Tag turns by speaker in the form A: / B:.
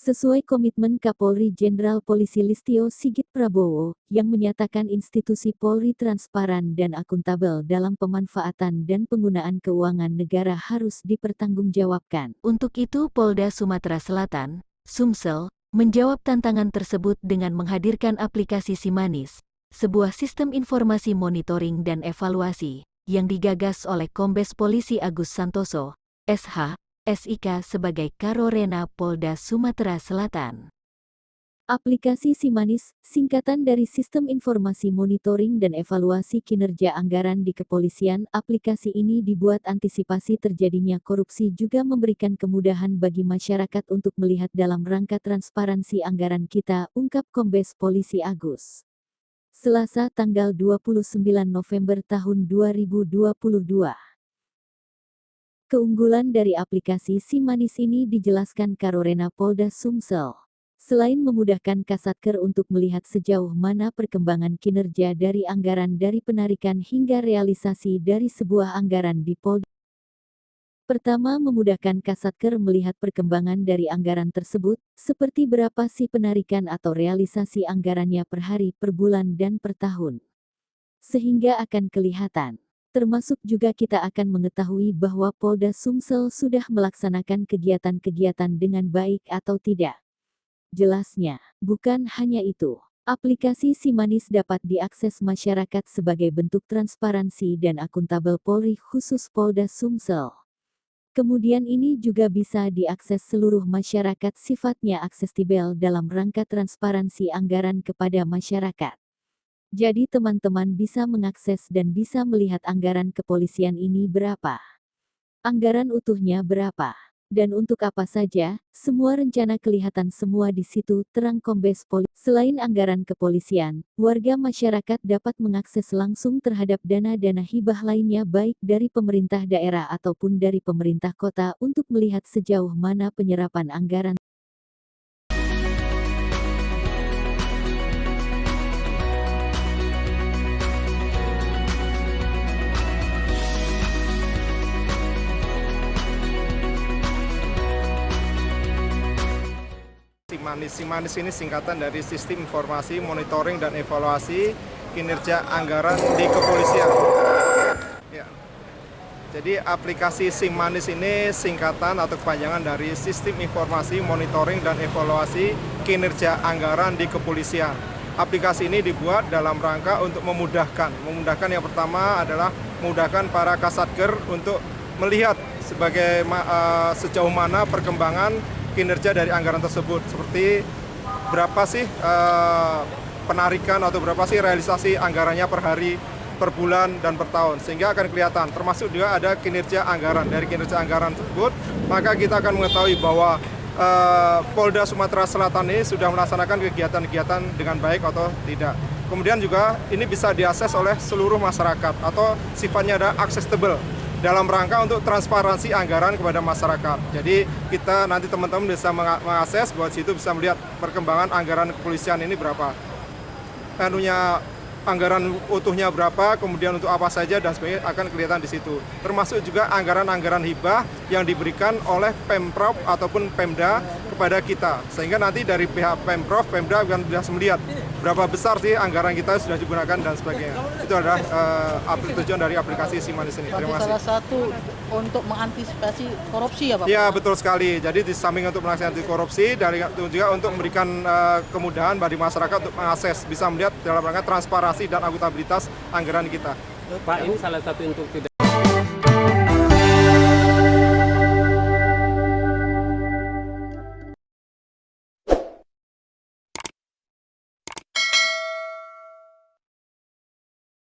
A: Sesuai komitmen Kapolri Jenderal Polisi Listio Sigit Prabowo, yang menyatakan institusi Polri transparan dan akuntabel dalam pemanfaatan dan penggunaan keuangan negara harus dipertanggungjawabkan. Untuk itu Polda Sumatera Selatan, Sumsel, menjawab tantangan tersebut dengan menghadirkan aplikasi Simanis, sebuah sistem informasi monitoring dan evaluasi, yang digagas oleh Kombes Polisi Agus Santoso, SH, SIK sebagai Karorena Polda Sumatera Selatan. Aplikasi Simanis, singkatan dari Sistem Informasi Monitoring dan Evaluasi Kinerja Anggaran di Kepolisian. Aplikasi ini dibuat antisipasi terjadinya korupsi, juga memberikan kemudahan bagi masyarakat untuk melihat dalam rangka transparansi anggaran kita, ungkap Kombes Polisi Agus. Selasa tanggal 29 November tahun 2022. Keunggulan dari aplikasi Simanis ini dijelaskan Karorena Polda Sumsel. Selain memudahkan Kasatker untuk melihat sejauh mana perkembangan kinerja dari anggaran dari penarikan hingga realisasi dari sebuah anggaran di Polda. Pertama, memudahkan Kasatker melihat perkembangan dari anggaran tersebut, seperti berapa sih penarikan atau realisasi anggarannya per hari, per bulan, dan per tahun. Sehingga akan kelihatan. Termasuk juga kita akan mengetahui bahwa Polda Sumsel sudah melaksanakan kegiatan-kegiatan dengan baik atau tidak. Jelasnya, bukan hanya itu. Aplikasi Simanis dapat diakses masyarakat sebagai bentuk transparansi dan akuntabel Polri khusus Polda Sumsel. Kemudian ini juga bisa diakses seluruh masyarakat, sifatnya aksesibel dalam rangka transparansi anggaran kepada masyarakat. Jadi teman-teman bisa mengakses dan bisa melihat anggaran kepolisian ini berapa. Anggaran utuhnya berapa. Dan untuk apa saja, semua rencana kelihatan semua di situ, terang Kombes Polisi. Selain anggaran kepolisian, warga masyarakat dapat mengakses langsung terhadap dana-dana hibah lainnya baik dari pemerintah daerah ataupun dari pemerintah kota untuk melihat sejauh mana penyerapan anggaran.
B: Simanis ini singkatan dari Sistem Informasi Monitoring dan Evaluasi Kinerja Anggaran di Kepolisian. Ya. Jadi aplikasi Simanis ini singkatan atau kepanjangan dari Sistem Informasi Monitoring dan Evaluasi Kinerja Anggaran di Kepolisian. Aplikasi ini dibuat dalam rangka untuk memudahkan. Memudahkan yang pertama adalah memudahkan para Kasatker untuk melihat sejauh mana perkembangan kinerja dari anggaran tersebut, seperti berapa sih penarikan atau berapa sih realisasi anggarannya per hari, per bulan, dan per tahun, sehingga akan kelihatan. Termasuk juga ada kinerja anggaran. Dari kinerja anggaran tersebut, maka kita akan mengetahui bahwa Polda Sumatera Selatan ini sudah melaksanakan kegiatan-kegiatan dengan baik atau tidak. Kemudian juga ini bisa diakses oleh seluruh masyarakat atau sifatnya ada accessible dalam rangka untuk transparansi anggaran kepada masyarakat. Jadi kita nanti teman-teman bisa mengakses bahwa situ bisa melihat perkembangan anggaran kepolisian ini berapa. Anggaran utuhnya berapa, kemudian untuk apa saja dan sebagainya akan kelihatan di situ. Termasuk juga anggaran-anggaran hibah yang diberikan oleh Pemprov ataupun Pemda kepada kita. Sehingga nanti dari pihak Pemprov, Pemda akan bisa melihat berapa besar sih anggaran kita sudah digunakan dan sebagainya. Itu adalah tujuan dari aplikasi Simanis ini. Terima kasih.
C: Salah satu untuk mengantisipasi korupsi ya Pak?
B: Ya, betul sekali. Jadi di samping untuk melaksanakan anti korupsi, dari itu juga untuk memberikan kemudahan bagi masyarakat untuk mengakses, bisa melihat dalam rangka transparansi dan akuntabilitas anggaran kita.
D: Pak, ini salah satu untuk tidak